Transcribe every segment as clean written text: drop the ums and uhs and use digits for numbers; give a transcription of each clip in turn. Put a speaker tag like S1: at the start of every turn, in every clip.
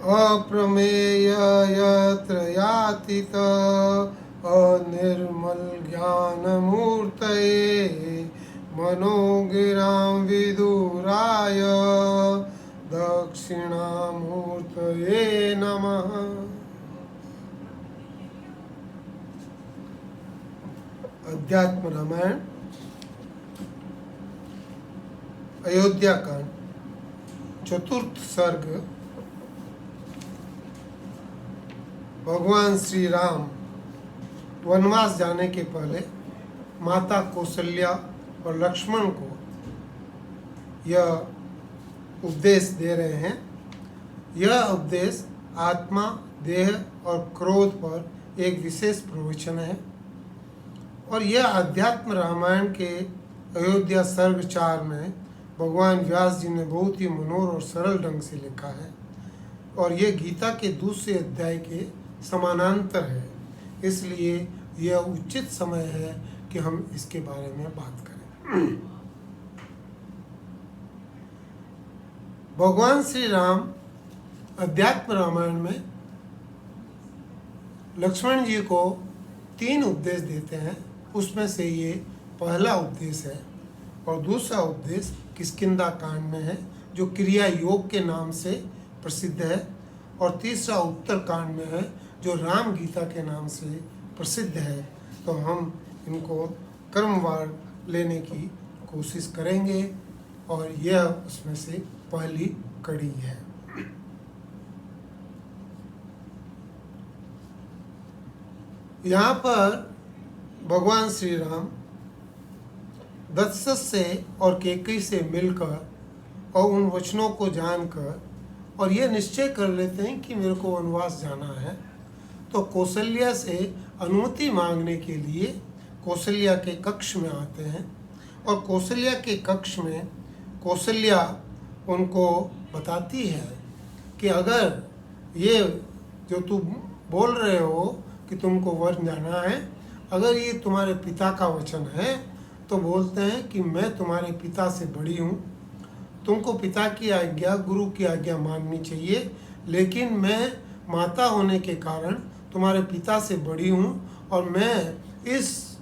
S1: अप्रमेय यत्र यातित अनिर्मल ज्ञानमूर्तये मनोगिरां विदुराय दक्षिणामूर्तये नमः। अध्यात्म रामायण अयोध्या कांड चतुर्थ सर्ग। भगवान श्री राम वनवास जाने के पहले माता कौशल्या और लक्ष्मण को यह उपदेश दे रहे हैं। यह उपदेश आत्मा, देह और क्रोध पर एक विशेष प्रवचन है और यह अध्यात्म रामायण के अयोध्या सर्ग 4 में भगवान व्यास जी ने बहुत ही मनोहर और सरल ढंग से लिखा है और यह गीता के दूसरे अध्याय के समानांतर है, इसलिए यह उचित समय है कि हम इसके बारे में बात करें। भगवान श्री राम अध्यात्म रामायण में लक्ष्मण जी को 3 उपदेश देते हैं। उसमें से ये पहला उपदेश है और दूसरा उपदेश किष्किंधा कांड में है जो क्रिया योग के नाम से प्रसिद्ध है और तीसरा उत्तर कांड में है जो राम गीता के नाम से प्रसिद्ध है। तो हम इनको क्रमवार लेने की कोशिश करेंगे और यह उसमें से पहली कड़ी है। यहाँ पर भगवान श्री राम दशरथ से और कैकेयी से मिलकर और उन वचनों को जानकर और ये निश्चय कर लेते हैं कि मेरे को वनवास जाना है, तो कौशल्या से अनुमति मांगने के लिए कौशल्या के कक्ष में आते हैं और कौशल्या के कक्ष में कौशल्या उनको बताती है कि अगर ये जो तुम बोल रहे हो कि तुमको वन जाना है, अगर ये तुम्हारे पिता का वचन है तो बोलते हैं कि मैं तुम्हारे पिता से बड़ी हूँ, तुमको पिता की आज्ञा, गुरु की आज्ञा माननी चाहिए, लेकिन मैं माता होने के कारण तुम्हारे पिता से बड़ी हूँ और मैं इस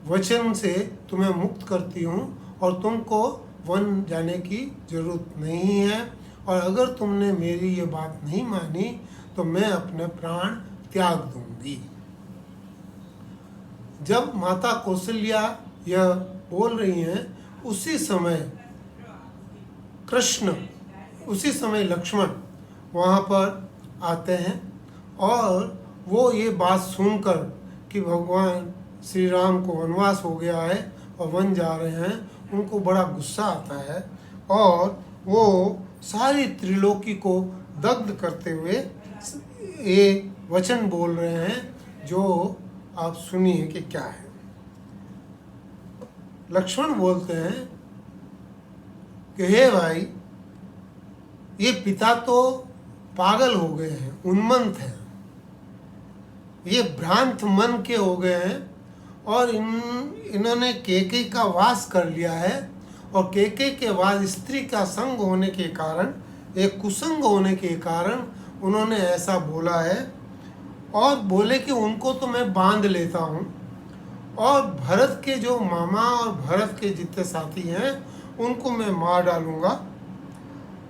S1: वचन से तुम्हें मुक्त करती हूँ और तुमको वन जाने की जरूरत नहीं है, और अगर तुमने मेरी ये बात नहीं मानी तो मैं अपने प्राण त्याग दूंगी। जब माता कौशल्या यह बोल रही हैं उसी समय कृष्ण, उसी समय लक्ष्मण वहाँ पर आते हैं और वो ये बात सुनकर कि भगवान श्री राम को वनवास हो गया है और वन जा रहे हैं, उनको बड़ा गुस्सा आता है और वो सारी त्रिलोकी को दग्ध करते हुए ये वचन बोल रहे हैं जो आप सुनिए कि क्या है। लक्ष्मण बोलते हैं कि हे भाई, ये पिता तो पागल हो गए हैं, उन्मत्त हैं, ये भ्रांत मन के हो गए हैं और इन्होंने कैकेयी का वास कर लिया है और कैकेयी के बाद स्त्री का संग होने के कारण, एक कुसंग होने के कारण उन्होंने ऐसा बोला है और बोले कि उनको तो मैं बांध लेता हूँ और भरत के जो मामा और भरत के जितने साथी हैं उनको मैं मार डालूँगा।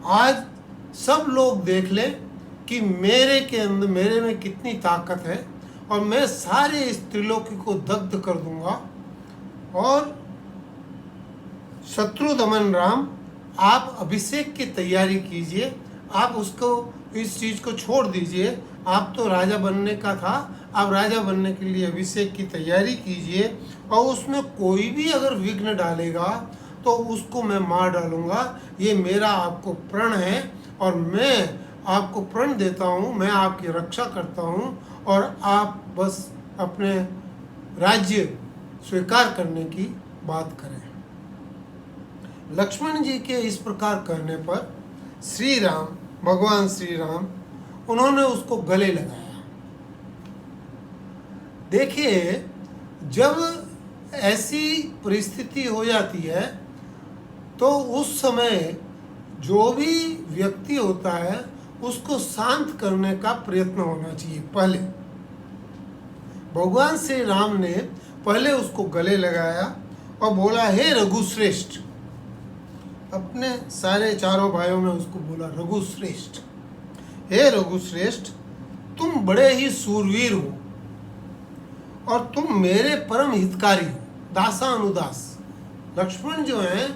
S1: आज सब लोग देख लें कि मेरे में कितनी ताकत है और मैं सारे इस त्रिलोकी को दग्ध कर दूंगा। और शत्रु दमन राम, आप अभिषेक की तैयारी कीजिए, आप उसको इस चीज़ को छोड़ दीजिए, आप तो राजा बनने का था, आप राजा बनने के लिए अभिषेक की तैयारी कीजिए और उसमें कोई भी अगर विघ्न डालेगा तो उसको मैं मार डालूंगा। ये मेरा आपको प्रण है और मैं आपको प्रण देता हूँ, मैं आपकी रक्षा करता हूँ और आप बस अपने राज्य स्वीकार करने की बात करें। लक्ष्मण जी के इस प्रकार कहने पर श्री राम, भगवान श्री राम, उन्होंने उसको गले लगाया। देखिए, जब ऐसी परिस्थिति हो जाती है तो उस समय जो भी व्यक्ति होता है उसको शांत करने का प्रयत्न होना चाहिए। पहले भगवान श्री राम ने पहले उसको गले लगाया और बोला, हे रघुश्रेष्ठ। अपने सारे चारों भाइयों में उसको बोला, रघुश्रेष्ठ, हे रघुश्रेष्ठ, तुम बड़े ही सूरवीर हो और तुम मेरे परम हितकारी हो, दासानुदास। लक्ष्मण जो हैं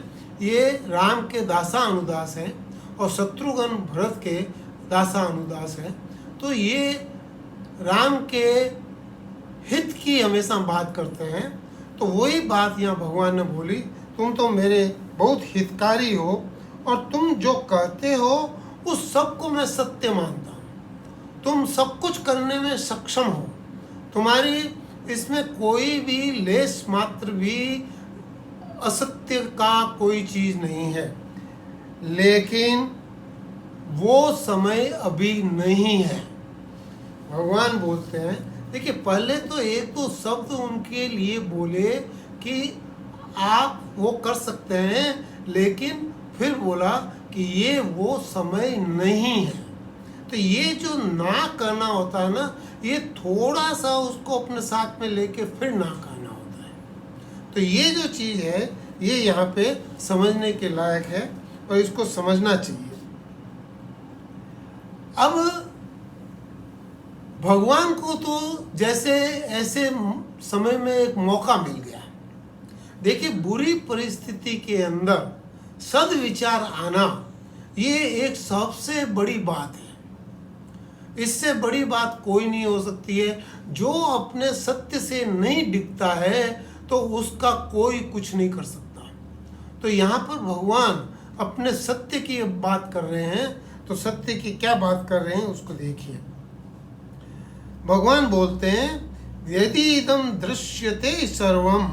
S1: ये राम के दासानुदास हैं और शत्रुघ्न भरत के दासानुदास हैं। तो ये राम के हित की हमेशा बात करते हैं। तो वही बात यहाँ भगवान ने बोली, तुम तो मेरे बहुत हितकारी हो और तुम जो कहते हो उस सब को मैं सत्य मानता हूँ। तुम सब कुछ करने में सक्षम हो, तुम्हारी इसमें कोई भी लेश मात्र भी असत्य का कोई चीज़ नहीं है, लेकिन वो समय अभी नहीं है। भगवान बोलते हैं, देखिए पहले तो एक तो शब्द उनके लिए बोले कि आप वो कर सकते हैं, लेकिन फिर बोला कि ये वो समय नहीं है। तो ये जो ना करना होता है ना, ये थोड़ा सा उसको अपने साथ में लेके फिर ना करना होता है। तो ये जो चीज़ है ये यहाँ पे समझने के लायक है और इसको समझना चाहिए। अब भगवान को तो जैसे ऐसे समय में एक मौका मिल गया। देखिए बुरी परिस्थिति के अंदर सद्विचार आना ये एक सबसे बड़ी बात है। इससे बड़ी बात कोई नहीं हो सकती है। जो अपने सत्य से नहीं डिगता है तो उसका कोई कुछ नहीं कर सकता। तो यहाँ पर भगवान अपने सत्य की बात कर रहे हैं। तो सत्य की क्या बात कर रहे हैं उसको देखिए। भगवान बोलते हैं, यदि इदं दृश्यते सर्वं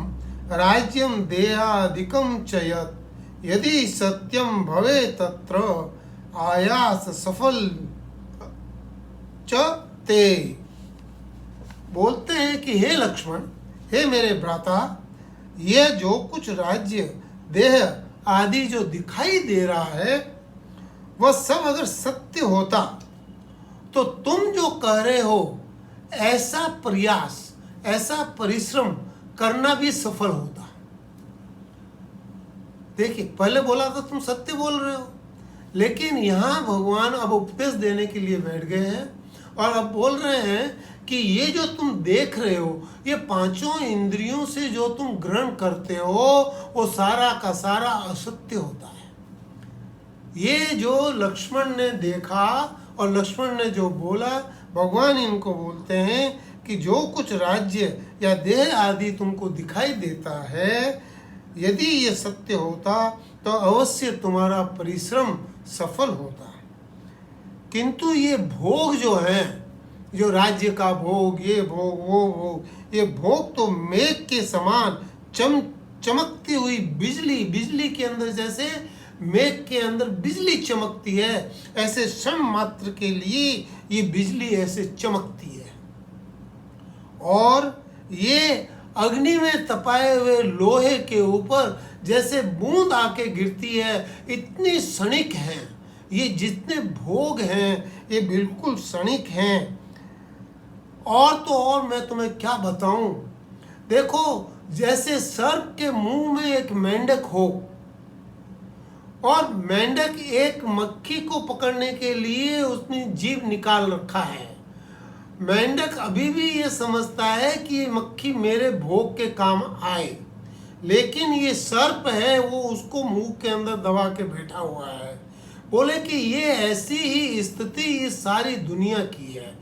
S1: राज्यं देहादिकं च यत्, यदि सत्यं भवे तत्र आयास सफल च ते। बोलते हैं कि हे लक्ष्मण, हे मेरे भ्राता, ये जो कुछ राज्य देह आदि जो दिखाई दे रहा है वह सब अगर सत्य होता तो तुम जो कह रहे हो ऐसा प्रयास, ऐसा परिश्रम करना भी सफल होता। देखिए पहले बोला था तुम सत्य बोल रहे हो, लेकिन यहाँ भगवान अब उपदेश देने के लिए बैठ गए हैं और अब बोल रहे हैं कि ये जो तुम देख रहे हो, ये पांचों इंद्रियों से जो तुम ग्रहण करते हो वो सारा का सारा असत्य होता है। ये जो लक्ष्मण ने देखा और लक्ष्मण ने जो बोला, भगवान इनको बोलते हैं कि जो कुछ राज्य या देह आदि तुमको दिखाई देता है, यदि ये सत्य होता तो अवश्य तुम्हारा परिश्रम सफल होता। किंतु ये भोग जो है, जो राज्य का भोग, ये भोग वो भोग, ये भोग तो मेघ के समान चमकती हुई बिजली के अंदर जैसे मेघ के अंदर बिजली चमकती है, ऐसे क्षण मात्र के लिए ये बिजली ऐसे चमकती है। और ये अग्नि में तपाए हुए लोहे के ऊपर जैसे बूंद आके गिरती है, इतनी क्षणिक है। ये जितने भोग हैं ये बिल्कुल क्षणिक हैं। और तो और मैं तुम्हें क्या बताऊं, देखो जैसे सर्प के मुंह में एक मेंढक हो और मेंढक एक मक्खी को पकड़ने के लिए उसने जीभ निकाल रखा है। मेंढक अभी भी ये समझता है कि ये मक्खी मेरे भोग के काम आए, लेकिन ये सर्प है वो उसको मुंह के अंदर दबा के बैठा हुआ है। बोले कि ये ऐसी ही स्थिति इस सारी दुनिया की है।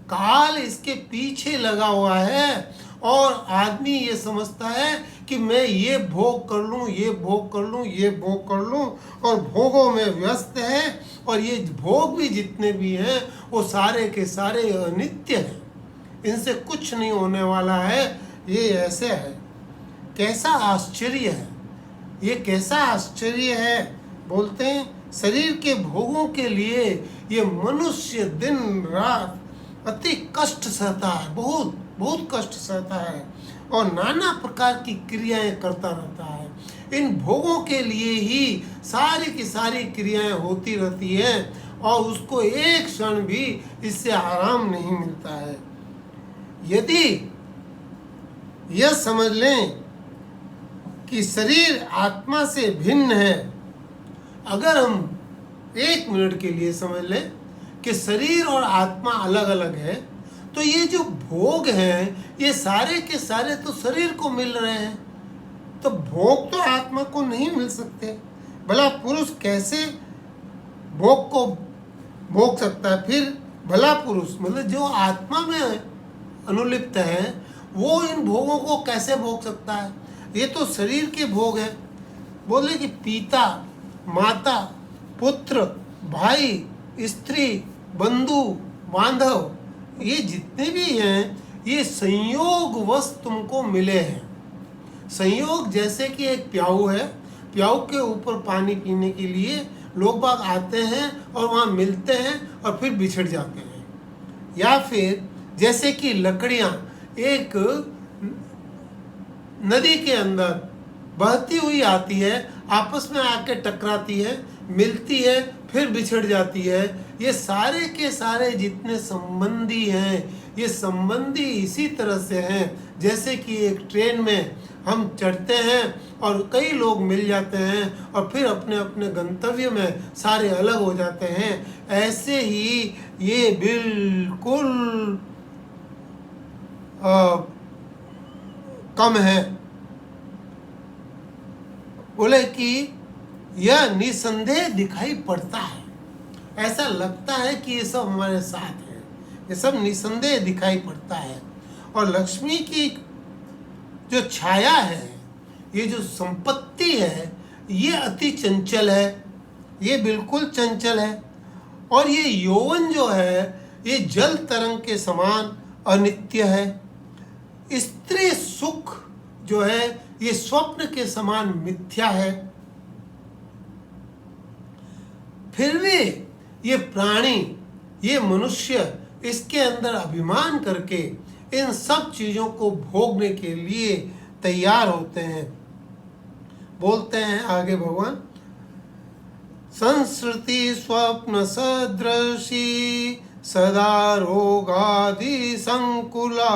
S1: काल इसके पीछे लगा हुआ है और आदमी ये समझता है कि मैं ये भोग कर लूँ, ये भोग कर लूँ, ये भोग कर लूँ, और भोगों में व्यस्त है। और ये भोग भी जितने भी हैं वो सारे के सारे अनित्य हैं, इनसे कुछ नहीं होने वाला है। ये ऐसे है। कैसा आश्चर्य है, ये कैसा आश्चर्य है। बोलते हैं शरीर के भोगों के लिए ये मनुष्य दिन रात अति कष्ट सहता है, बहुत बहुत कष्ट सहता है और नाना प्रकार की क्रियाएं करता रहता है। इन भोगों के लिए ही सारी की सारी क्रियाएं होती रहती हैं और उसको एक क्षण भी इससे आराम नहीं मिलता है। यदि यह समझ लें कि शरीर आत्मा से भिन्न है, अगर हम 1 मिनट के लिए समझ लें कि शरीर और आत्मा अलग अलग है, तो ये जो भोग हैं ये सारे के सारे तो शरीर को मिल रहे हैं, तो भोग तो आत्मा को नहीं मिल सकते। भला पुरुष कैसे भोग को भोग सकता है? फिर भला पुरुष मतलब जो आत्मा में अनुलिप्त है वो इन भोगों को कैसे भोग सकता है? ये तो शरीर के भोग है। बोले कि पिता, माता, पुत्र, भाई, स्त्री, बंधु, बांधव, ये जितने भी हैं ये संयोगवश तुमको मिले हैं। संयोग जैसे कि एक प्याऊ है, प्याऊ के ऊपर पानी पीने के लिए लोग बाग आते हैं और वहाँ मिलते हैं और फिर बिछड़ जाते हैं। या फिर जैसे कि लकड़ियाँ एक नदी के अंदर बहती हुई आती है, आपस में आके टकराती है, मिलती है, फिर बिछड़ जाती है। ये सारे के सारे जितने संबंधी हैं ये संबंधी इसी तरह से हैं जैसे कि एक ट्रेन में हम चढ़ते हैं और कई लोग मिल जाते हैं और फिर अपने अपने गंतव्य में सारे अलग हो जाते हैं। ऐसे ही ये बिल्कुल कम है। बोले कि यह निसंदेह दिखाई पड़ता है, ऐसा लगता है कि ये सब हमारे साथ है, ये सब निसंदेह दिखाई पड़ता है। और लक्ष्मी की जो छाया है, ये जो संपत्ति है, ये अति चंचल है, ये बिल्कुल चंचल है। और ये यौवन जो है ये जल तरंग के समान अनित्य है। स्त्री सुख जो है ये स्वप्न के समान मिथ्या है। फिर भी ये प्राणी, ये मनुष्य इसके अंदर अभिमान करके इन सब चीजों को भोगने के लिए तैयार होते हैं। बोलते हैं आगे भगवान, संस्कृति स्वप्न सदृशी सदा रोगादि संकुला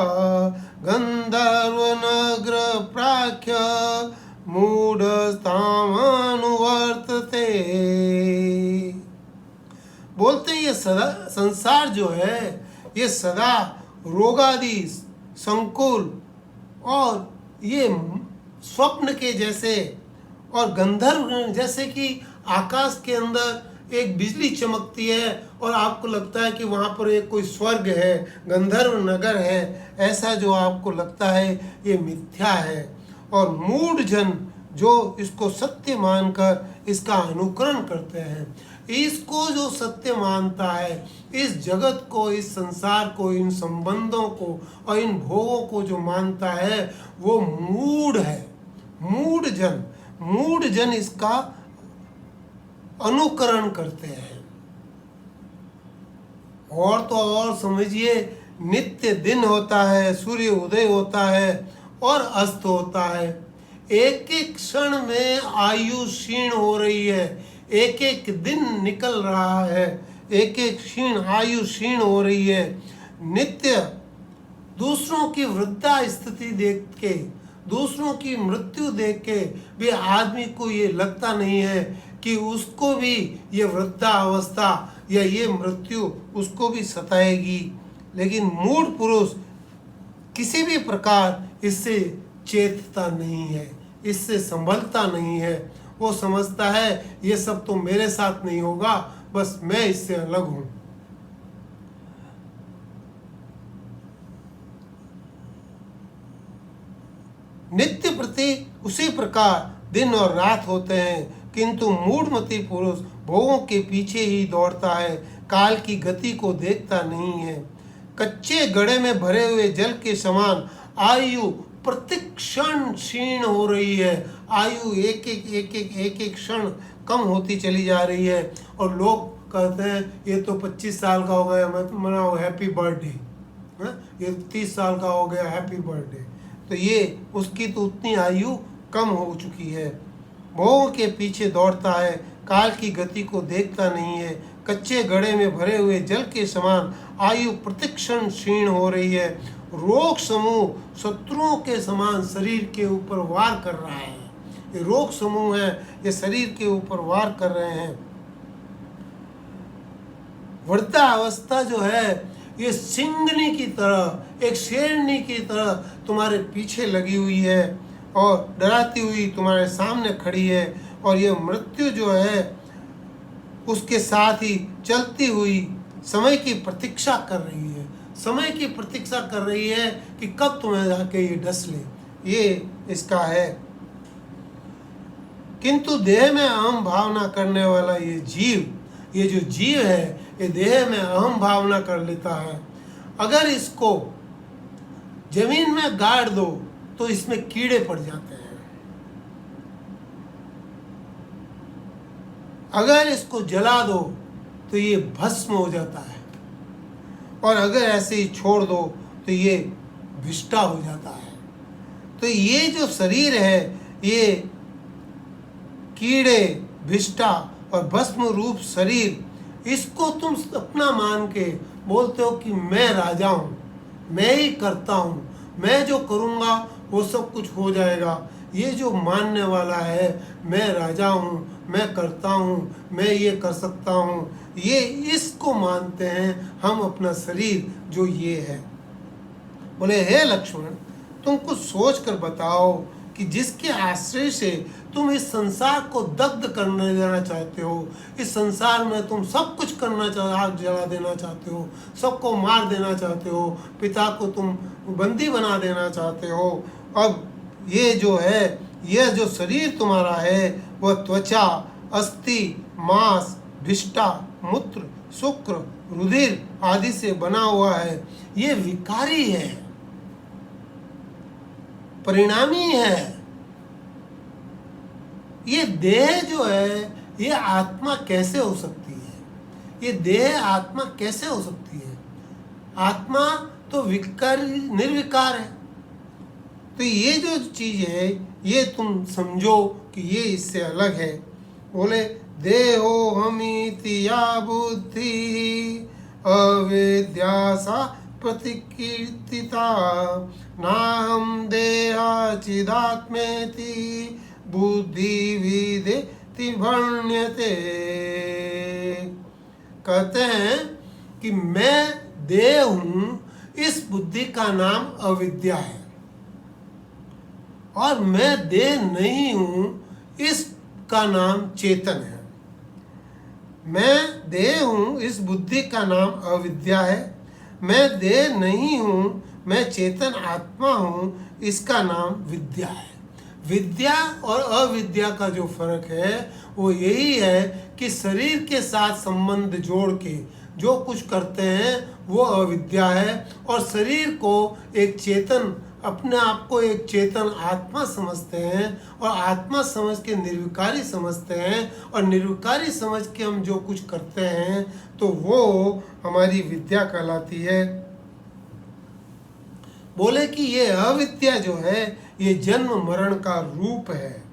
S1: गंधर्व नगर प्राख्य मूढ़तामनुवर्तते। बोलते हैं ये सदा संसार जो है ये सदा रोगादि संकुल और ये स्वप्न के जैसे और गंधर्व जैसे कि आकाश के अंदर एक बिजली चमकती है और आपको लगता है कि वहाँ पर एक कोई स्वर्ग है, गंधर्व नगर है, ऐसा जो आपको लगता है ये मिथ्या है। और मूढ़ जन जो इसको सत्य मानकर इसका अनुकरण करते हैं, इसको जो सत्य मानता है, इस जगत को, इस संसार को, इन संबंधों को और इन भोगों को जो मानता है वो मूढ़ है। मूढ़ जन इसका अनुकरण करते हैं। और तो और समझिए, नित्य दिन होता है, सूर्य उदय होता है और अस्त होता है। एक एक क्षण में आयु क्षीण हो रही है, एक एक दिन निकल रहा है, एक एक क्षीण आयु क्षीण हो रही है। नित्य दूसरों की वृद्धा स्थिति देख के, दूसरों की मृत्यु देख के भी आदमी को ये लगता नहीं है कि उसको भी ये वृद्धा अवस्था या ये मृत्यु उसको भी सताएगी। लेकिन मूढ़ पुरुष किसी भी प्रकार इससे चेतता नहीं है, इससे संभलता नहीं है। वो समझता है ये सब तो मेरे साथ नहीं होगा, बस मैं इससे अलग हूं। नित्य प्रति उसी प्रकार दिन और रात होते हैं, किंतु मूढ़मती पुरुष भोगों के पीछे ही दौड़ता है, काल की गति को देखता नहीं है। कच्चे घड़े में भरे हुए जल के समान आयु प्रतिक्षण क्षीण हो रही है। आयु एक एक क्षण कम होती चली जा रही है और लोग कहते हैं ये तो 25 साल का हो गया, मैं तो मनाओ हैप्पी बर्थडे, ये 30 साल का हो गया हैप्पी बर्थडे। तो ये उसकी तो उतनी आयु कम हो चुकी है। भोग के पीछे दौड़ता है, काल की गति को देखता नहीं है। कच्चे घड़े में भरे हुए जल के समान आयु प्रतिक्षण क्षीण हो रही है। रोग समूह शत्रुओं के समान शरीर के ऊपर वार कर रहा है। ये रोग समूह है, ये शरीर के ऊपर वार कर रहे हैं। वृद्धावस्था जो है ये सिंगनी की तरह, एक शेरनी की तरह तुम्हारे पीछे लगी हुई है और डराती हुई तुम्हारे सामने खड़ी है। और ये मृत्यु जो है उसके साथ ही चलती हुई समय की प्रतीक्षा कर रही है। समय की प्रतीक्षा कर रही है कि कब तुम्हें जाके ये डस ले। ये इसका है। किंतु देह में अहम भावना करने वाला ये जीव, ये जो जीव है ये देह में अहम भावना कर लेता है। अगर इसको जमीन में गाड़ दो तो इसमें कीड़े पड़ जाते हैं। अगर इसको जला दो तो ये भस्म हो जाता है, और अगर ऐसे ही छोड़ दो तो ये विष्टा हो जाता है। तो ये जो शरीर है ये कीड़े, विष्टा और भस्म रूप शरीर, इसको तुम अपना मान के बोलते हो कि मैं राजा हूँ, मैं ही करता हूँ, मैं जो करूँगा वो सब कुछ हो जाएगा। ये जो मानने वाला है मैं राजा हूँ, मैं करता हूँ, मैं ये कर सकता हूँ, ये इसको मानते हैं हम अपना शरीर जो ये है। बोले हे लक्ष्मण, तुम कुछ सोच कर बताओ कि जिसके आश्रय से तुम इस संसार को दग्ध करने देना चाहते हो, इस संसार में तुम सब कुछ करना आग जला देना चाहते हो, सबको मार देना चाहते हो, पिता को तुम बंदी बना देना चाहते हो। अब ये जो है, यह जो शरीर तुम्हारा है वह त्वचा, अस्थि, मांस, विष्टा, मूत्र, शुक्र, रुधिर आदि से बना हुआ है। ये विकारी है, परिणामी है। ये देह जो है ये आत्मा कैसे हो सकती है? ये देह आत्मा कैसे हो सकती है? आत्मा तो विकार, निर्विकार है। तो ये जो चीज है ये तुम समझो कि ये इससे अलग है। बोले देहो हमीति या बुद्धि अविद्या सा प्रतिकीर्तिता नाहं देहा चिदात्मेति बुद्धि विदेति भण्यते। कहते हैं कि मैं देह हूँ, इस बुद्धि का नाम अविद्या है, और मैं देह नहीं हूँ, इसका नाम चेतन है। मैं देह हूँ, इस बुद्धि का नाम अविद्या है। मैं देह नहीं हूँ, मैं चेतन आत्मा हूँ, इसका नाम विद्या है। विद्या और अविद्या का जो फर्क है वो यही है कि शरीर के साथ संबंध जोड़ के जो कुछ करते हैं वो अविद्या है, और शरीर को एक चेतन, अपने आप को एक चेतन आत्मा समझते हैं, और आत्मा समझ के निर्विकारी समझते हैं, और निर्विकारी समझ के हम जो कुछ करते हैं तो वो हमारी विद्या कहलाती है। बोले कि ये अविद्या जो है ये जन्म मरण का रूप है,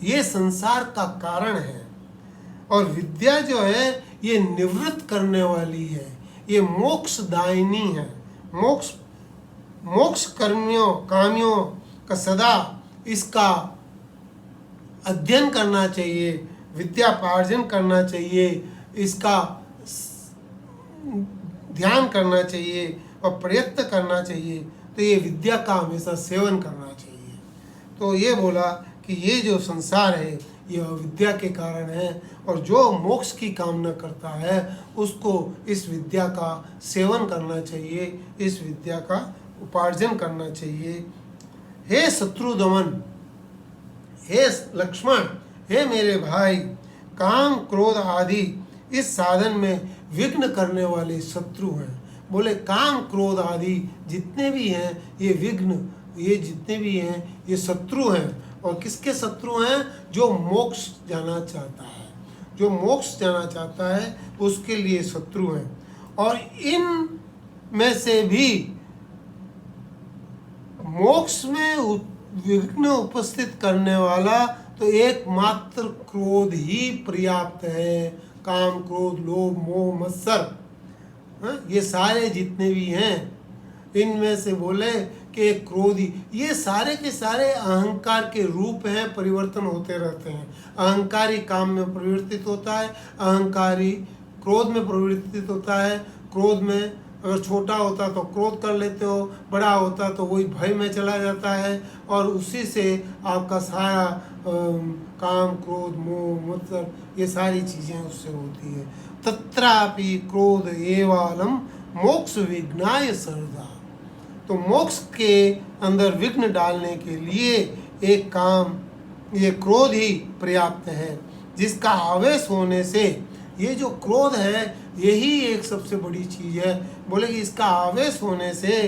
S1: ये संसार का कारण है, और विद्या जो है ये निवृत्त करने वाली है, ये मोक्षदायिनी है। मोक्ष कामियों का सदा इसका अध्ययन करना चाहिए, विद्यापार्जन करना चाहिए, इसका ध्यान करना चाहिए और प्रयत्न करना चाहिए। तो ये विद्या का हमेशा सेवन करना चाहिए। तो ये बोला कि ये जो संसार है ये अविद्या के कारण है, और जो मोक्ष की कामना करता है उसको इस विद्या का सेवन करना चाहिए, इस विद्या का उपार्जन करना चाहिए। हे शत्रु दमन, हे लक्ष्मण, हे मेरे भाई, काम क्रोध आदि इस साधन में विघ्न करने वाले शत्रु हैं। बोले काम क्रोध आदि जितने भी हैं ये विघ्न, ये जितने भी हैं ये शत्रु हैं। और किसके शत्रु हैं? जो मोक्ष जाना चाहता है, जो मोक्ष जाना चाहता है उसके लिए शत्रु हैं। और इन में से भी मोक्ष में विघ्न उपस्थित करने वाला तो एकमात्र क्रोध ही पर्याप्त है। काम, क्रोध, लोभ, मोह, मत्सर, ये सारे जितने भी हैं, इनमें से बोले कि एक क्रोधी, ये सारे के सारे अहंकार के रूप हैं, परिवर्तन होते रहते हैं। अहंकारी काम में परिवर्तित होता है, अहंकारी क्रोध में परिवर्तित होता है। क्रोध में अगर छोटा होता तो क्रोध कर लेते हो, बड़ा होता तो वही भय में चला जाता है, और उसी से आपका सारा काम, क्रोध, मोह, मत्सर, ये सारी चीज़ें उससे होती है। तत्रापि क्रोध एवालम मोक्ष विघ्नाय सर्वदा। तो मोक्ष के अंदर विघ्न डालने के लिए एक काम, ये क्रोध ही पर्याप्त है, जिसका आवेश होने से, ये जो क्रोध है यही एक सबसे बड़ी चीज़ है। बोले कि इसका आवेश होने से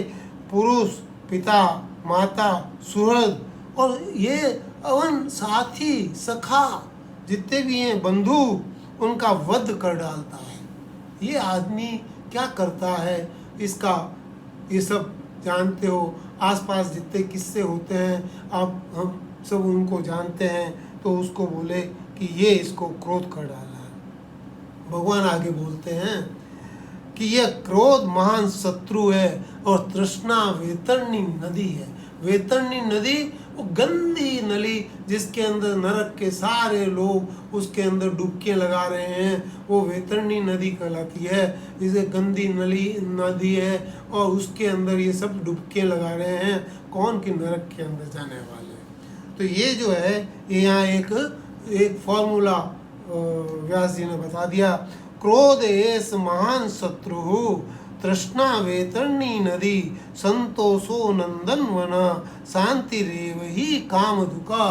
S1: पुरुष, पिता, माता, सुहृद और ये अवन साथी, सखा, जितने भी हैं बंधु, उनका वध कर डालता है। ये आदमी क्या करता है, इसका ये सब जानते हो। आसपास जितने किस्से होते हैं आप हम सब उनको जानते हैं। तो उसको बोले कि ये इसको क्रोध कर डाला है। भगवान आगे बोलते हैं कि यह क्रोध महान शत्रु है और तृष्णा वैतरणी नदी है। वैतरणी नदी वो गंदी नली जिसके अंदर नरक के सारे लोग उसके अंदर डुबकियां लगा रहे हैं, वो वैतरणी नदी कहलाती है। इसे गंदी नदी है और उसके अंदर ये सब डुबकियां लगा रहे हैं। कौन? कि नरक के अंदर जाने वाले। तो ये जो है ये यहाँ एक फॉर्मूला व्यास जी ने बता दिया। क्रोध एस महान शत्रु तृष्णा वैतरणी नदी संतोषो नंदन वना शांति रेव ही काम दुका।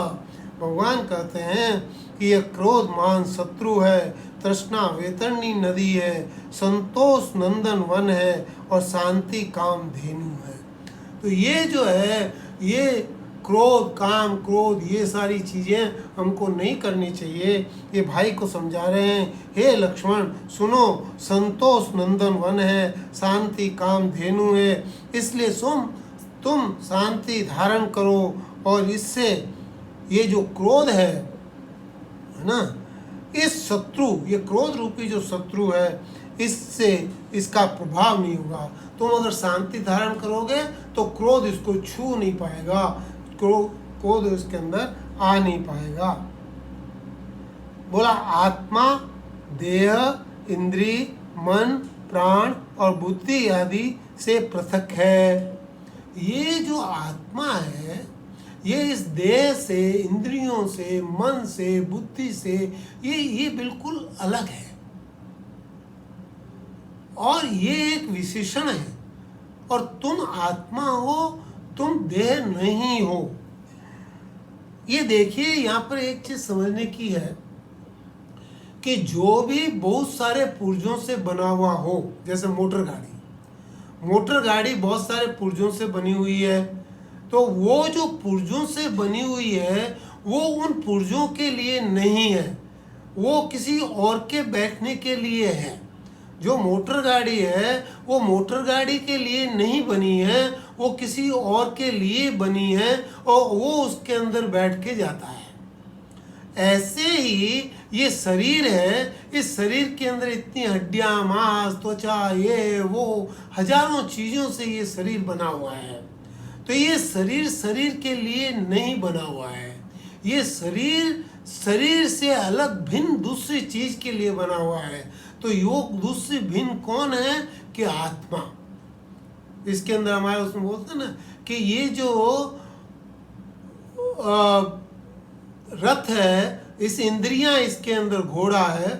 S1: भगवान कहते हैं कि यह क्रोध महान शत्रु है, तृष्णा वैतरणी नदी है, संतोष नंदन वन है और शांति काम धेनु है। तो ये जो है ये क्रोध, काम, क्रोध, ये सारी चीज़ें हमको नहीं करनी चाहिए। ये भाई को समझा रहे हैं, हे लक्ष्मण सुनो, संतोष नंदन वन है, शांति काम धेनु है, इसलिए तुम शांति धारण करो और इससे ये जो क्रोध है ना, इस शत्रु, ये क्रोध रूपी जो शत्रु है, इससे इसका प्रभाव नहीं होगा। तुम अगर शांति धारण करोगे तो क्रोध इसको छू नहीं पाएगा, क्रोध इसके अंदर आ नहीं पाएगा। बोला आत्मा देह, इंद्री, मन, प्राण और बुद्धि आदि से पृथक है। ये जो आत्मा है ये इस देह से, इंद्रियों से, मन से, बुद्धि से ये बिल्कुल अलग है और ये एक विशेषण है। और तुम आत्मा हो, तुम देह नहीं हो। ये देखिए यहाँ पर एक चीज समझने की है कि जो भी बहुत सारे पुर्जों से बना हुआ हो, जैसे मोटर गाड़ी बहुत सारे पुर्जों से बनी हुई है, तो वो जो पुर्जों से बनी हुई है वो उन पुर्जों के लिए नहीं है, वो किसी और के बैठने के लिए है। जो मोटर गाड़ी है वो मोटर गाड़ी के लिए नहीं बनी है, वो किसी और के लिए बनी है और वो उसके अंदर बैठ के जाता है। ऐसे ही ये शरीर है, इस शरीर के अंदर इतनी हड्डियां, मांस, त्वचा, ये वो हजारों चीज़ों से ये शरीर बना हुआ है। तो ये शरीर के लिए नहीं बना हुआ है। ये शरीर से अलग भिन्न दूसरी चीज के लिए बना हुआ है। तो योग दूसरी भिन्न कौन है? कि आत्मा। इसके अंदर हमारे उसमें बोलते हैं ना कि ये जो रथ है, इस इंद्रियां इसके अंदर घोड़ा है,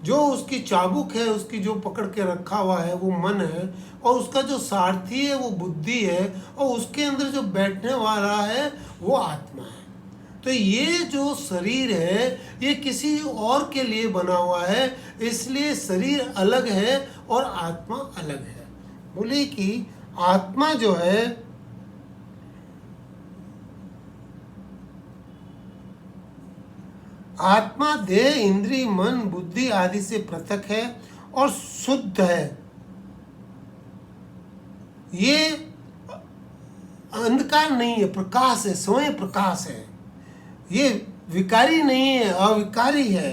S1: जो उसकी चाबुक है, उसकी जो पकड़ के रखा हुआ है वो मन है, और उसका जो सारथी है वो बुद्धि है, और उसके अंदर जो बैठने वाला है वो आत्मा है। तो ये जो शरीर है ये किसी और के लिए बना हुआ है, इसलिए शरीर अलग है और आत्मा अलग है। बोले कि आत्मा जो है आत्मा देह, इंद्रिय, मन, बुद्धि आदि से पृथक है और शुद्ध है। ये अंधकार नहीं है, प्रकाश है, स्वयं प्रकाश है। ये विकारी नहीं है, अविकारी है।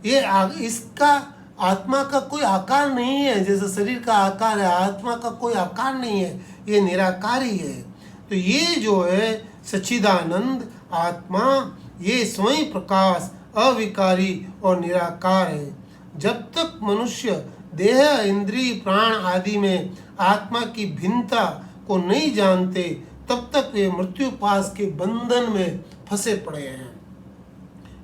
S1: इसका आत्मा का कोई आकार नहीं है। जैसे शरीर का आकार है, आत्मा का कोई आकार नहीं है, ये निराकार ही है। तो ये जो है सच्चिदानंद आत्मा, ये स्वयं प्रकाश अविकारी और निराकार है। जब तक मनुष्य देह, इंद्रिय, प्राण आदि में आत्मा की भिन्नता को नहीं जानते, तब तक वे मृत्युपाश के बंधन में फंसे पड़े हैं।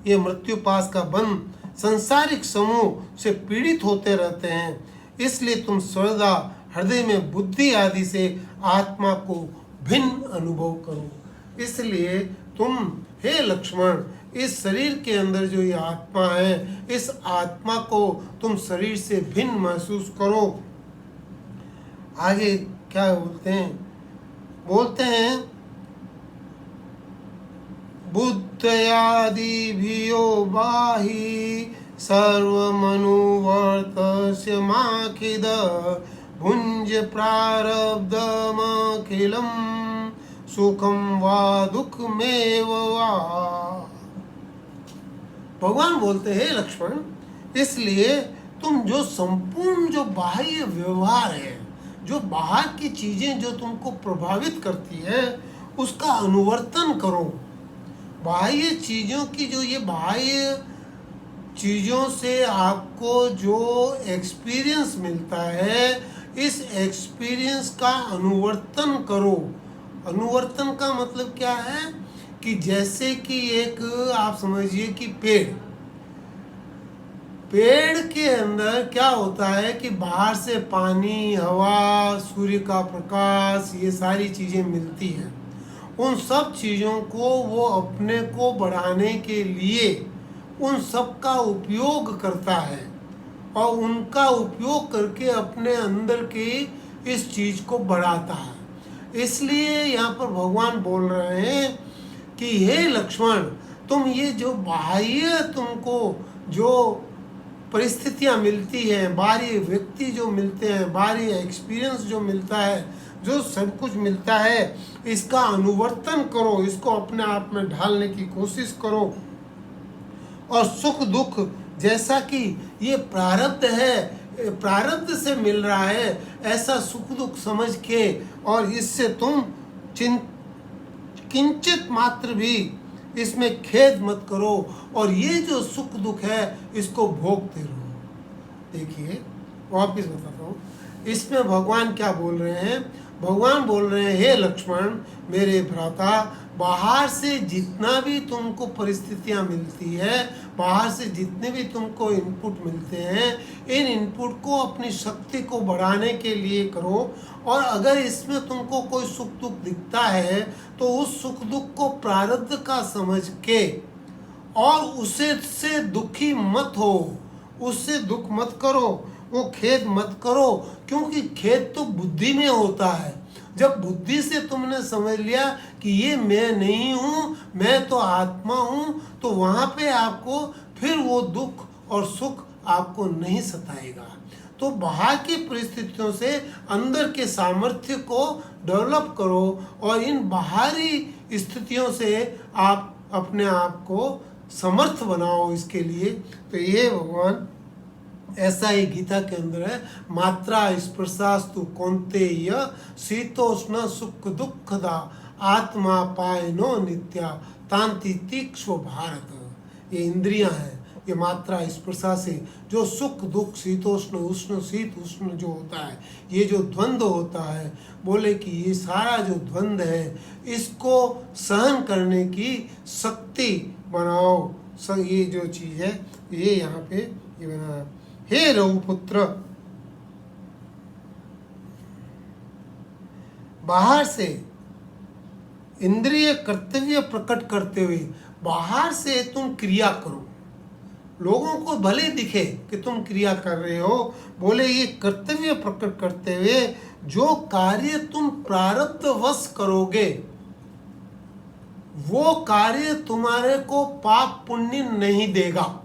S1: ये मृत्युपाश का बंध संसारिक समूह से पीड़ित होते रहते हैं। इसलिए तुम सर्वदा हृदय में बुद्धि आदि से आत्मा को भिन्न अनुभव करो। इसलिए तुम हे लक्ष्मण, इस शरीर के अंदर जो ये आत्मा है, इस आत्मा को तुम शरीर से भिन्न महसूस करो। आगे क्या बोलते हैं बुद्धयादिभियो बाहि सर्वमनुवर्तस्य माखिद भुञ्ज प्रारब्धमखिलं सुखम वा दुःखमेव वा। भगवान बोलते हैं लक्ष्मण, इसलिए तुम जो संपूर्ण जो बाह्य व्यवहार है, जो बाहर की चीजें जो तुमको प्रभावित करती है, उसका अनुवर्तन करो। बाह्य चीजों की जो ये बाह्य चीजों से आपको जो एक्सपीरियंस मिलता है, इस एक्सपीरियंस का अनुवर्तन करो। अनुवर्तन का मतलब क्या है कि जैसे कि एक आप समझिए कि पेड़ के अंदर क्या होता है कि बाहर से पानी, हवा, सूर्य का प्रकाश, ये सारी चीजें मिलती हैं। उन सब चीज़ों को वो अपने को बढ़ाने के लिए उन सब का उपयोग करता है और उनका उपयोग करके अपने अंदर की इस चीज़ को बढ़ाता है। इसलिए यहाँ पर भगवान बोल रहे हैं कि हे लक्ष्मण, तुम ये जो बाह्य तुमको जो परिस्थितियाँ मिलती हैं, बाहरी व्यक्ति जो मिलते हैं, बाहरी एक्सपीरियंस जो मिलता है, जो सब कुछ मिलता है, इसका अनुवर्तन करो, इसको अपने आप में ढालने की कोशिश करो। और सुख दुख जैसा कि ये प्रारब्ध है, प्रारब्ध से मिल रहा है, ऐसा सुख दुख समझ के और इससे तुम किंचित मात्र भी इसमें खेद मत करो और ये जो सुख दुख है इसको भोगते रहो। देखिए वापिस बताता हूँ, इसमें भगवान क्या बोल रहे हैं। भगवान बोल रहे हैं हे लक्ष्मण, मेरे भ्राता, बाहर से जितना भी तुमको परिस्थितियाँ मिलती है, बाहर से जितने भी तुमको इनपुट मिलते हैं, इन इनपुट को अपनी शक्ति को बढ़ाने के लिए करो। और अगर इसमें तुमको कोई सुख दुख दिखता है तो उस सुख दुख को प्रारब्ध का समझ के और उसे से दुखी मत हो, उससे दुख मत करो, वो खेद मत करो, क्योंकि खेद तो बुद्धि में होता है। जब बुद्धि से तुमने समझ लिया कि ये मैं नहीं हूँ, मैं तो आत्मा हूँ, तो वहाँ पे आपको फिर वो दुख और सुख आपको नहीं सताएगा। तो बाहर की परिस्थितियों से अंदर के सामर्थ्य को डेवलप करो और इन बाहरी स्थितियों से आप अपने आप को समर्थ बनाओ इसके लिए। तो ये भगवान ऐसा ही गीता के अंदर है, मात्रा स्पर्शास्तु कौन्तेय शीतोष्ण सुख दुखदा आत्मा पायनो नित्या तांति तीक्ष्ण भारत। ये इंद्रियां हैं, ये मात्रा स्पर्शा से जो सुख दुख, शीतोष्ण उष्ण, शीत उष्ण जो होता है, ये जो द्वंद्व होता है, बोले कि ये सारा जो द्वंद्व है इसको सहन करने की शक्ति बनाओ। ये जो चीज़ है ये यहाँ पे ये बना। हे रघुपुत्र, बाहर से इंद्रिय कर्तव्य प्रकट करते हुए बाहर से तुम क्रिया करो, लोगों को भले दिखे कि तुम क्रिया कर रहे हो। बोले ये कर्तव्य प्रकट करते हुए जो कार्य तुम प्रारब्धवश करोगे वो कार्य तुम्हारे को पाप पुण्य नहीं देगा।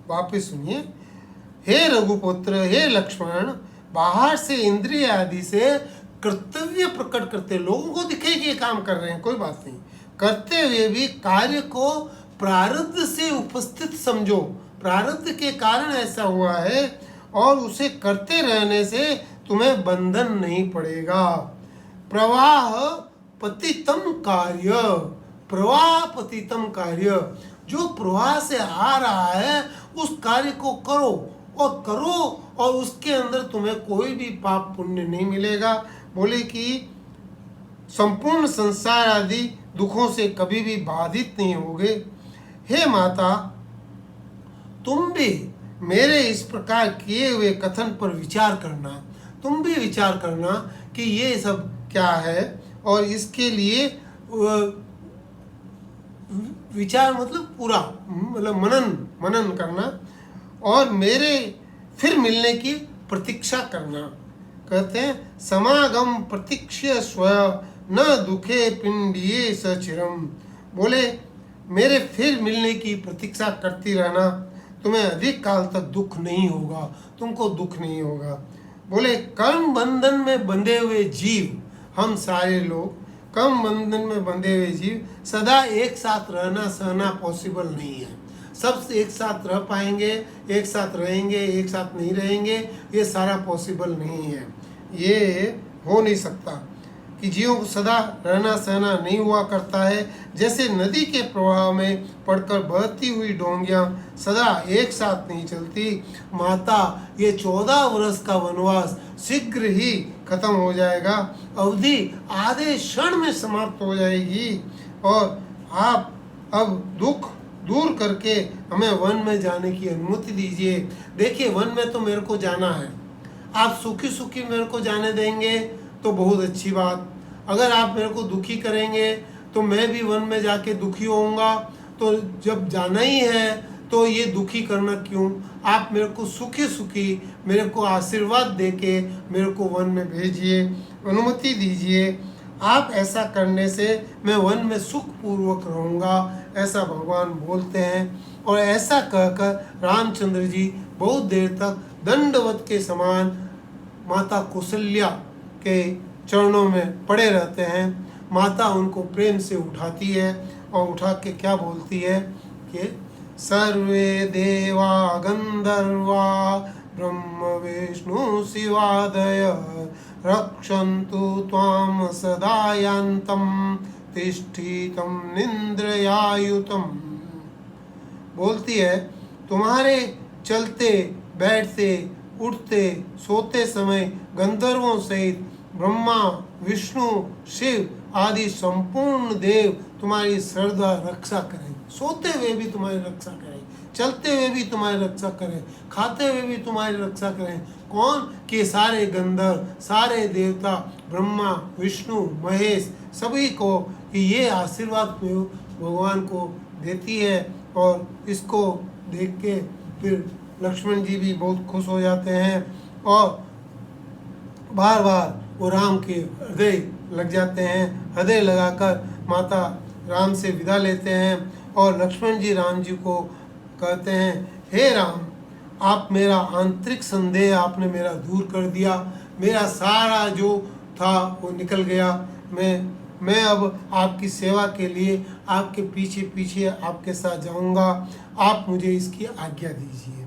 S1: वापिस सुनिए, हे रघुपुत्र, हे लक्ष्मण, बाहर से इंद्रिय आदि से कर्तव्य प्रकट करते, लोगों को दिखे कि ये काम कर रहे हैं, कोई बात नहीं, करते हुए भी कार्य को प्रारब्ध से उपस्थित समझो। प्रारब्ध के कारण ऐसा हुआ है और उसे करते रहने से तुम्हें बंधन नहीं पड़ेगा। प्रवाह पतितम कार्य, प्रवाह पतितम कार्य, जो प्रवाह से आ रहा है उस कार्य को करो और उसके अंदर तुम्हें कोई भी पाप पुण्य नहीं मिलेगा। बोले कि संपूर्ण संसार आदि दुखों से कभी भी बाधित नहीं होगे। हे माता, तुम भी मेरे इस प्रकार किए हुए कथन पर विचार करना। तुम भी विचार करना कि ये सब क्या है, और इसके लिए विचार मतलब पूरा मतलब मनन करना, और मेरे फिर मिलने की प्रतीक्षा करना। कहते हैं समागम प्रतीक्ष्य स्व न दुखे पिंडिये सचिरम। बोले मेरे फिर मिलने की प्रतीक्षा करती रहना, तुम्हें अधिक काल तक दुख नहीं होगा, तुमको दुख नहीं होगा। बोले कर्म बंधन में बंधे हुए जीव, हम सारे लोग कर्म बंधन में बंधे हुए जीव सदा एक साथ रहना सहना पॉसिबल नहीं है। सब एक साथ रह पाएंगे, एक साथ रहेंगे, एक साथ नहीं रहेंगे, ये सारा पॉसिबल नहीं है। ये हो नहीं सकता कि जीवों को सदा रहना सहना नहीं हुआ करता है। जैसे नदी के प्रवाह में पड़कर बहती हुई डोंगियाँ सदा एक साथ नहीं चलती। माता, ये 14 वर्ष का वनवास शीघ्र ही खत्म हो जाएगा, अवधि आधे क्षण में समाप्त हो जाएगी, और आप अब दुख दूर करके हमें वन में जाने की अनुमति दीजिए। देखिए वन में तो मेरे को जाना है, आप सुखी सुखी मेरे को जाने देंगे तो बहुत अच्छी बात। अगर आप मेरे को दुखी करेंगे तो मैं भी वन में जाके दुखी होऊंगा। तो जब जाना ही है तो ये दुखी करना क्यों? आप मेरे को सुखी सुखी मेरे को आशीर्वाद देके मेरे को वन में भेजिए, अनुमति दीजिए। आप ऐसा करने से मैं वन में सुखपूर्वक रहूँगा, ऐसा भगवान बोलते हैं। और ऐसा कहकर रामचंद्र जी बहुत देर तक दंडवत के समान माता कौशल्या के चरणों में पड़े रहते हैं। माता उनको प्रेम से उठाती है और उठा के क्या बोलती है कि सर्वे देवा गंधर्वा ब्रह्म विष्णु शिवादय रक्षन्तु त्वां सदा यान्तं तिष्ठितं निन्द्रयायुतं। बोलती है तुम्हारे चलते बैठते उठते सोते समय गंधर्वों सहित ब्रह्मा विष्णु शिव आदि संपूर्ण देव तुम्हारी सर्वदा रक्षा करें। सोते हुए भी तुम्हारी रक्षा करें, चलते हुए भी तुम्हारी रक्षा करें, खाते हुए भी तुम्हारी रक्षा करें। कौन? कि सारे गंधर्व, सारे देवता, ब्रह्मा विष्णु महेश, सभी को कि ये आशीर्वाद भगवान को देती है। और इसको देख के फिर लक्ष्मण जी भी बहुत खुश हो जाते हैं और बार बार वो राम के हृदय लग जाते हैं। हृदय लगाकर माता राम से विदा लेते हैं और लक्ष्मण जी राम जी को कहते हैं, हे राम, आप मेरा आंतरिक संदेह आपने मेरा दूर कर दिया, मेरा सारा जो था वो निकल गया। मैं अब आपकी सेवा के लिए आपके पीछे पीछे आपके साथ जाऊंगा। आप मुझे इसकी आज्ञा दीजिए।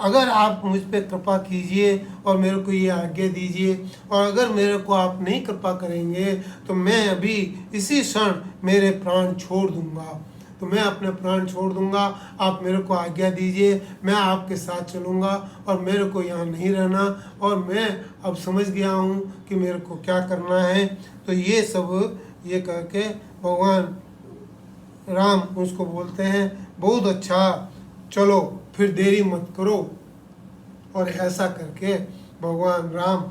S1: अगर आप मुझ पर कृपा कीजिए और मेरे को ये आज्ञा दीजिए, और अगर मेरे को आप नहीं कृपा करेंगे तो मैं अभी इसी क्षण मेरे प्राण छोड़ दूंगा। तो मैं अपने प्राण छोड़ दूंगा, आप मेरे को आज्ञा दीजिए, मैं आपके साथ चलूँगा और मेरे को यहाँ नहीं रहना, और मैं अब समझ गया हूँ कि मेरे को क्या करना है। तो ये सब ये कह के भगवान राम उसको बोलते हैं, बहुत अच्छा, चलो फिर देरी मत करो। और ऐसा करके भगवान राम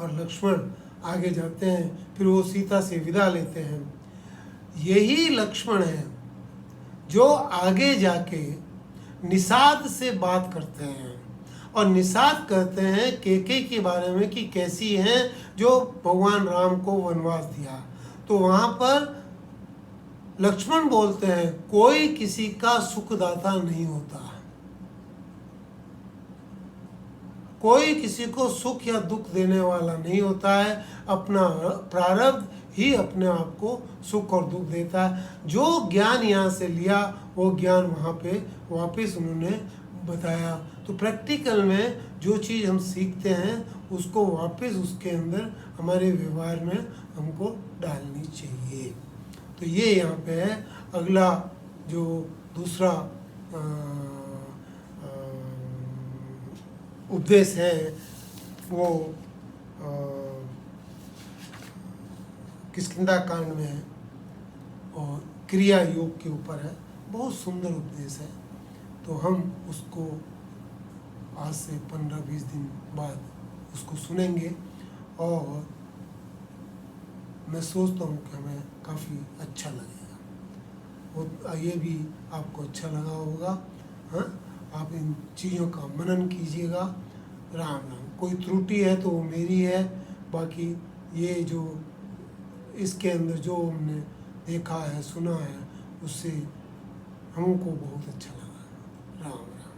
S1: और लक्ष्मण आगे जाते हैं। फिर वो सीता से विदा लेते हैं। यही लक्ष्मण है जो आगे जाके निषाद से बात करते हैं और निषाद कहते हैं केकई के बारे में कि कैसी हैं जो भगवान राम को वनवास दिया। तो वहाँ पर लक्ष्मण बोलते हैं कोई किसी का सुखदाता नहीं होता, कोई किसी को सुख या दुख देने वाला नहीं होता है। अपना प्रारब्ध ही अपने आप को सुख और दुख देता है। जो ज्ञान यहाँ से लिया वो ज्ञान वहाँ पे वापस उन्होंने बताया। तो प्रैक्टिकल में जो चीज़ हम सीखते हैं उसको वापस उसके अंदर हमारे व्यवहार में हमको डालनी चाहिए। तो ये यहाँ पे है। अगला जो दूसरा उपदेश है वो किष्किंधा कांड में है और क्रिया योग के ऊपर है। बहुत सुंदर उपदेश है। तो हम उसको आज से 15-20 दिन बाद उसको सुनेंगे और मैं सोचता हूँ कि हमें काफ़ी अच्छा लगेगा। वो ये भी आपको अच्छा लगा होगा। हाँ, आप इन चीज़ों का मनन कीजिएगा। राम राम। कोई त्रुटि है तो वो मेरी है, बाकी ये जो इसके अंदर जो हमने देखा है सुना है उससे हमको बहुत अच्छा लगा। राम राम।